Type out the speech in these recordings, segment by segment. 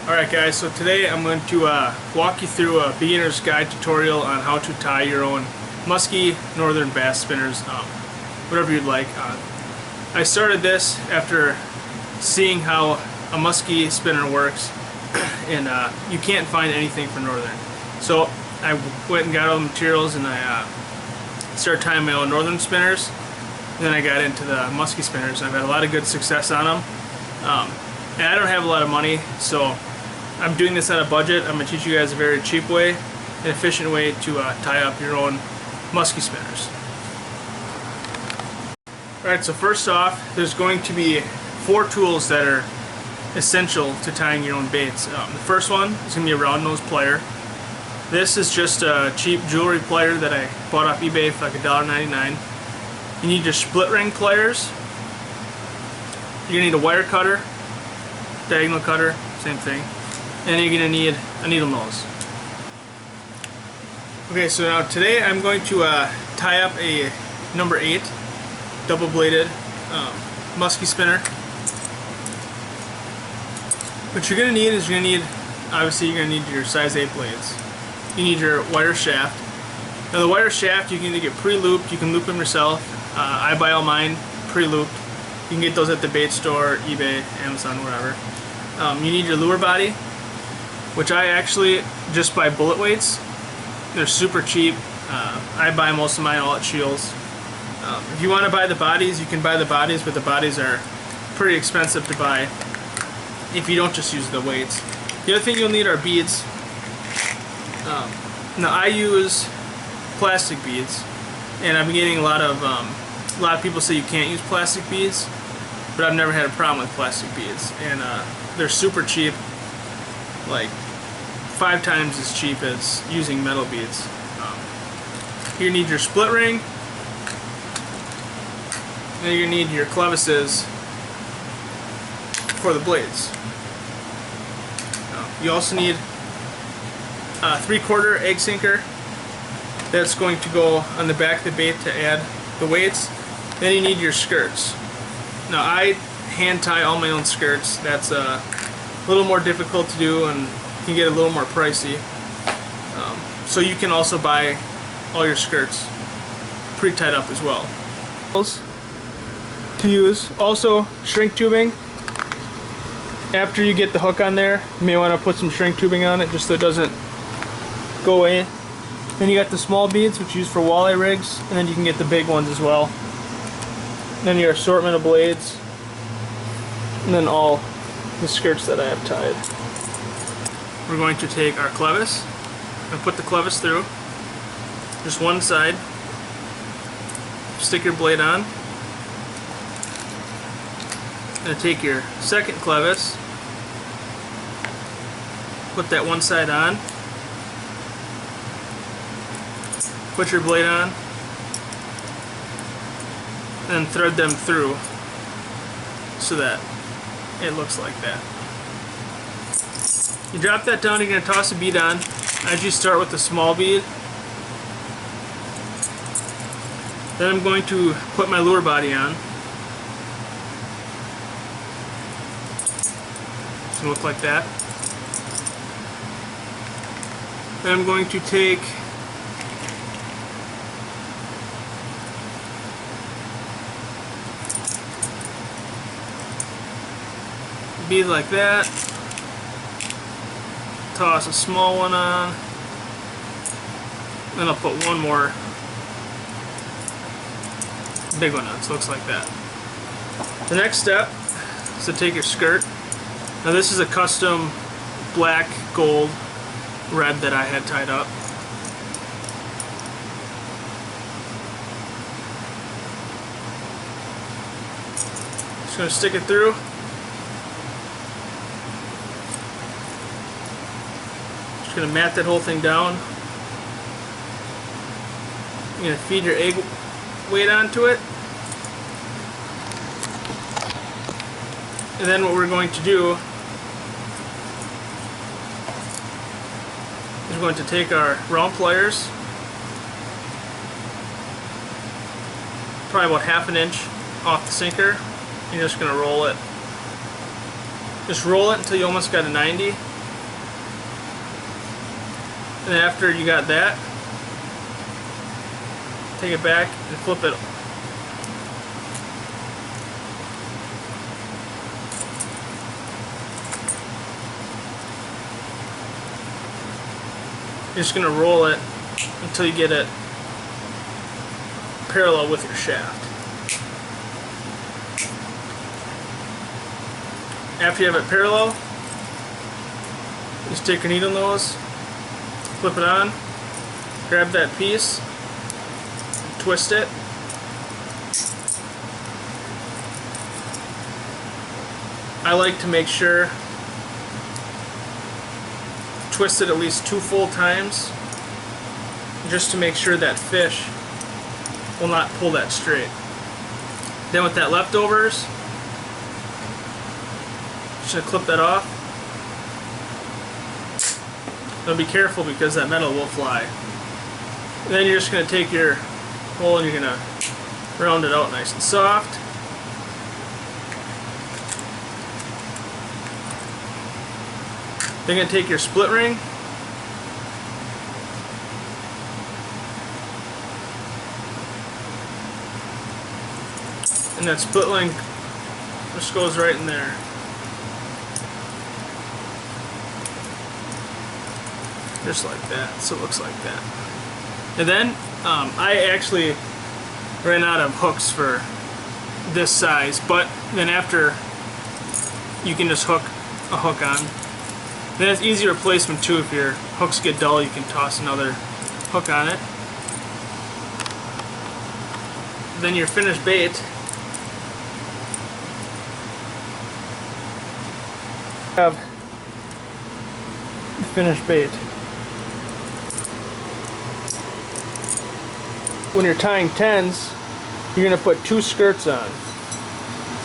Alright guys, so today I'm going to walk you through a beginner's guide tutorial on how to tie your own musky northern bass spinners, whatever you'd like. I started this after seeing how a musky spinner works, and you can't find anything for northern. So I went and got all the materials and I started tying my own northern spinners. And then I got into the musky spinners. I've had a lot of good success on them. And I don't have a lot of money, so I'm doing this on a budget. I'm going to teach you guys a very cheap way, an efficient way to tie up your own musky spinners. Alright, so first off, there's going to be 4 tools that are essential to tying your own baits. The first one is going to be a round nose plier. This is just a cheap jewelry plier that I bought off eBay for like $1.99. You need your split ring pliers. You're going to need a wire cutter, diagonal cutter, same thing. And you're going to need a needle nose. Okay, so now today I'm going to tie up a number 8 double bladed musky spinner. What you're going to need is obviously you're going to need your size 8 blades. You need your wire shaft. Now the wire shaft you can either get pre-looped, you can loop them yourself. I buy all mine pre-looped. You can get those at the bait store, eBay, Amazon, wherever. You need your lure body, which I actually just buy bullet weights. They're super cheap. I buy most of mine all at Shields. If you want to buy the bodies, you can buy the bodies, but the bodies are pretty expensive to buy if you don't just use the weights. The other thing you'll need are beads. Now I use plastic beads, and I've been getting a lot of people say you can't use plastic beads, but I've never had a problem with plastic beads, and they're super cheap, like 5 times as cheap as using metal beads. You need your split ring, and you need your clevises for the blades. You also need a 3/4 egg sinker that's going to go on the back of the bait to add the weights. Then you need your skirts. Now I hand tie all my own skirts. That's a little more difficult to do and can get a little more pricey. So you can also buy all your skirts pre-tied up as well. To use also shrink tubing. After you get the hook on there, you may want to put some shrink tubing on it just so it doesn't go away. Then you got the small beads, which you use for walleye rigs, and then you can get the big ones as well. Then your assortment of blades, and then all the skirts that I have tied. We're going to take our clevis and put the clevis through just one side. Stick your blade on. And take your second clevis, put that one side on, put your blade on, and thread them through so that it looks like that. You drop that down, you're going to toss a bead on. As you start with the small bead, then I'm going to put my lure body on. It's going to look like that. Then I'm going to take a bead like that, toss a small one on, then I'll put one more big one on, so it looks like that. The next step is to take your skirt. Now this is a custom black, gold, red that I had tied up. Just going to stick it through. Just going to mat that whole thing down. You're going to feed your egg weight onto it. And then what we're going to do is we're going to take our round pliers, probably about 1/2 inch off the sinker. You're just going to roll it. Just roll it until you almost got a 90, And then after you got that, take it back and flip it. You're just going to roll it until you get it parallel with your shaft. After you have it parallel, just take your needle nose, flip it on, grab that piece, twist it. I like to make sure twist it at least 2 full times just to make sure that fish will not pull that straight. Then with that leftovers, just gonna clip that off. Now be careful because that metal will fly. And then you're just gonna take your hole and you're gonna round it out nice and soft. Then you're gonna take your split ring and that split ring just goes right in there. Just like that, so it looks like that. And then I actually ran out of hooks for this size, but then after you can just hook a hook on. Then it's easy replacement too. If your hooks get dull, you can toss another hook on it. Then your finished bait have finished bait. When you're tying 10s, you're going to put 2 skirts on.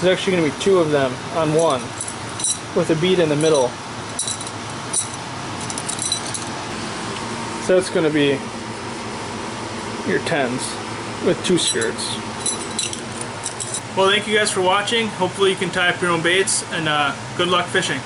There's actually going to be 2 of them on one with a bead in the middle. So that's going to be your 10s with 2 skirts. Well, thank you guys for watching. Hopefully you can tie up your own baits, and good luck fishing.